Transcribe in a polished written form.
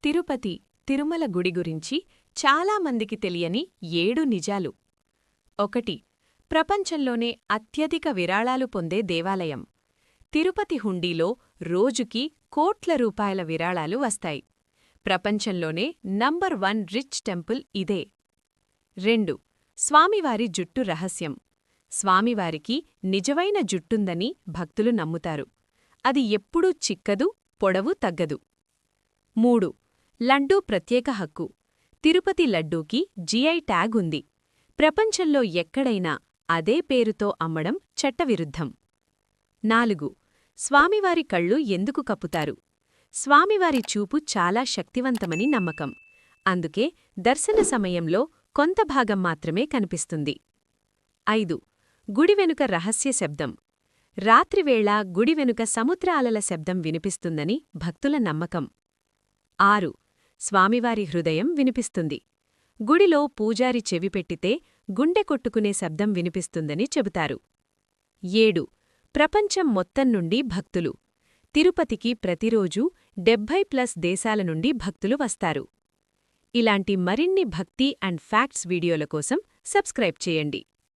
తిరుపతి తిరుమల గుడి గురించి చాలామందికి తెలియని 7 నిజాలు. 1. ప్రపంచంలోనే అత్యధిక విరాళాలు పొందే దేవాలయం. తిరుపతి హుండీలో రోజుకి కోట్ల రూపాయల విరాళాలు వస్తాయి. ప్రపంచంలోనే నంబర్ 1 రిచ్ టెంపుల్ ఇదే. 2. స్వామివారి జుట్టు రహస్యం. స్వామివారికి నిజమైన జుట్టుందని భక్తులు నమ్ముతారు. అది ఎప్పుడూ చిక్కదు, పొడవు తగ్గదు. 3. లడ్డూ ప్రత్యేక హక్కు. తిరుపతి లడ్డూకి జీఐ ట్యాగ్ ఉంది. ప్రపంచంలో ఎక్కడైనా అదే పేరుతో అమ్మడం చట్టవిరుద్ధం. 4. స్వామివారి కళ్ళు ఎందుకు కప్పుతారు? స్వామివారి చూపు చాలా శక్తివంతమని నమ్మకం. అందుకే దర్శన సమయంలో కొంత భాగం మాత్రమే కనిపిస్తుంది. 5. గుడి వెనుక రహస్య శబ్దం. రాత్రివేళ గుడి వెనుక సముద్ర అలల శబ్దం వినిపిస్తుందని భక్తుల నమ్మకం. 6. స్వామివారి హృదయం వినిపిస్తుంది. గుడిలో పూజారి చెవిపెట్టితే గుండె కొట్టుకునే శబ్దం వినిపిస్తుందని చెబుతారు. 7. ప్రపంచం మొత్తం నుండి భక్తులు. తిరుపతికి ప్రతిరోజూ 70+ దేశాల నుండి భక్తులు వస్తారు. ఇలాంటి మరిన్ని భక్తి అండ్ ఫ్యాక్ట్స్ వీడియోల కోసం సబ్స్క్రైబ్ చేయండి.